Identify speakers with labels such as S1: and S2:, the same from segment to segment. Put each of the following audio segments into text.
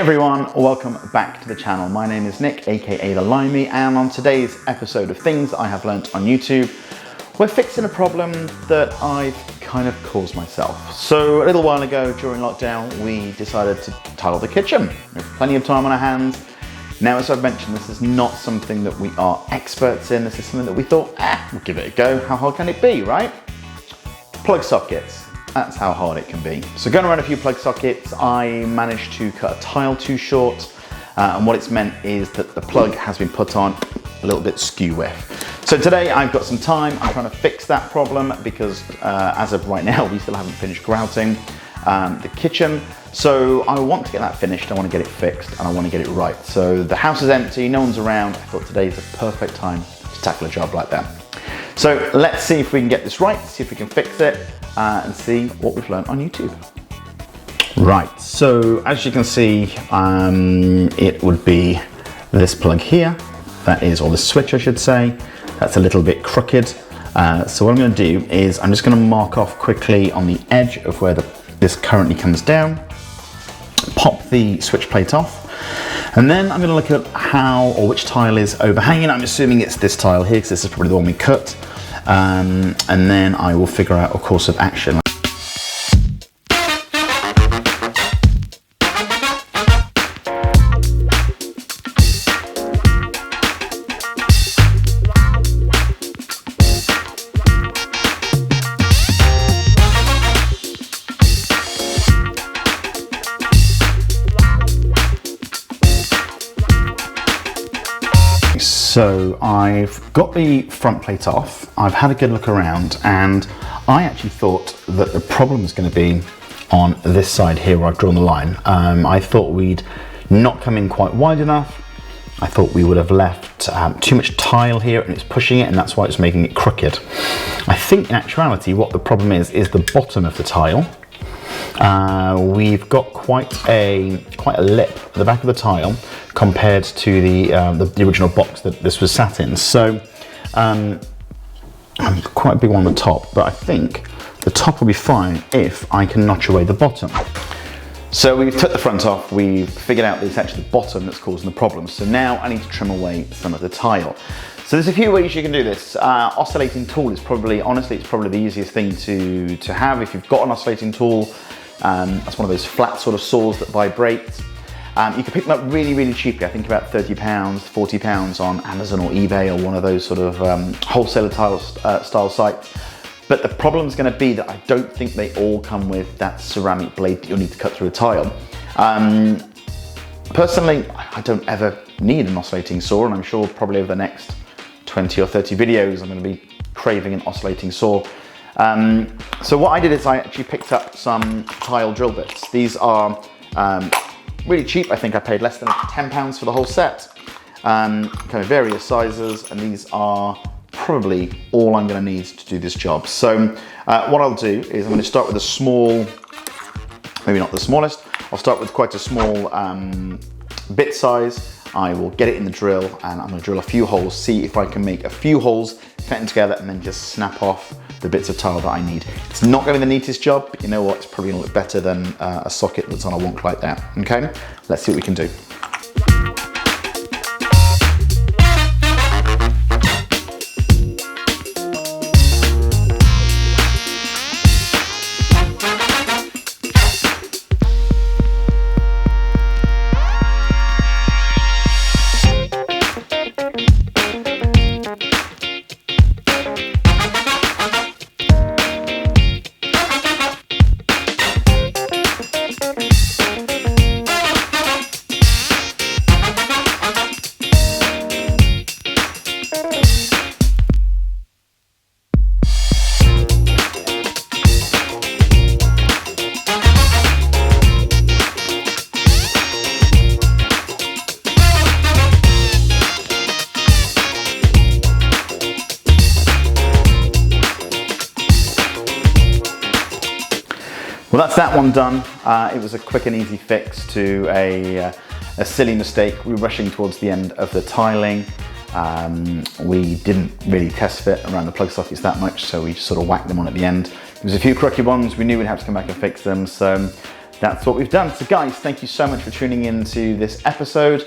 S1: everyone, welcome back to the channel. My name is Nick, aka The Limey, and on today's episode of Things I Have Learnt on YouTube, we're fixing a problem that I've kind of caused myself. So a little while ago during lockdown, we decided to tile the kitchen. We have plenty of time on our hands. Now, as I've mentioned, this is not something that we are experts in. This is something that we thought, we'll give it a go. How hard can it be, right? Plug sockets. That's how hard it can be. So going around a few plug sockets, I managed to cut a tile too short. And what it's meant is that the plug has been put on a little bit skew with. So today I've got some time. I'm trying to fix that problem because as of right now, we still haven't finished grouting the kitchen. So I want to get that finished. I want to get it fixed and I want to get it right. So the house is empty, no one's around. I thought today is the perfect time to tackle a job like that. So let's see if we can get this right, see if we can fix it, and see what we've learned on YouTube. Right, so as you can see, it would be this plug here, that is, or the switch I should say, that's a little bit crooked. So what I'm going to do is I'm just going to mark off quickly on the edge of where this currently comes down, pop the switch plate off, and then I'm going to look at how or which tile is overhanging. I'm assuming it's this tile here because this is probably the one we cut. And then I will figure out a course of action. So I've got the front plate off, I've had a good look around, and I actually thought that the problem was going to be on this side here where I've drawn the line. I thought we'd not come in quite wide enough. I thought we would have left too much tile here and it's pushing it, and that's why it's making it crooked. I think in actuality what the problem is the bottom of the tile. We've got quite a lip at the back of the tile compared to the original box that this was sat in. So quite a big one on the top, but I think the top will be fine if I can notch away the bottom. So we've took the front off, we've figured out that it's actually the bottom that's causing the problem. So now I need to trim away some of the tile. So there's a few ways you can do this. Oscillating tool is probably, honestly, it's probably the easiest thing to have. If you've got an oscillating tool, that's one of those flat sort of saws that vibrate. You can pick them up really, really cheaply. I think about £30, £40 on Amazon or eBay or one of those sort of wholesaler style sites. But the problem is going to be that I don't think they all come with that ceramic blade that you'll need to cut through a tile. Personally, I don't ever need an oscillating saw, and I'm sure probably over the next 20 or 30 videos I'm going to be craving an oscillating saw. So what I did is I actually picked up some tile drill bits. These are really cheap. I think I paid less than £10 for the whole set. Kind of various sizes, and these are probably all I'm going to need to do this job. So what I'll do is I'm going to start with a small, maybe not the smallest, I'll start with quite a small bit size. I will get it in the drill and I'm going to drill a few holes, see if I can make a few holes, fit them together, and then just snap off the bits of tile that I need. It's not going to be the neatest job, but you know what, it's probably going to look better than a socket that's on a wonk like that. Okay, let's see what we can do. Well, that's that one done. It was a quick and easy fix to a silly mistake. We were rushing towards the end of the tiling. We didn't really test fit around the plug sockets that much, so we just sort of whacked them on at the end. There was a few crooked ones. We knew we'd have to come back and fix them. So that's what we've done. So guys, thank you so much for tuning in to this episode.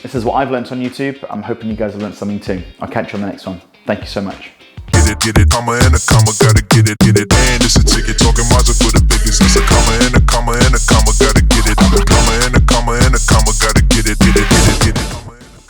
S1: This is what I've learned on YouTube. I'm hoping you guys have learned something too. I'll catch you on the next one. Thank you so much.
S2: Get it, comma and a comma, gotta get it, and it's a ticket talking Mazda for the biggest. It's a comma and a comma and a comma, gotta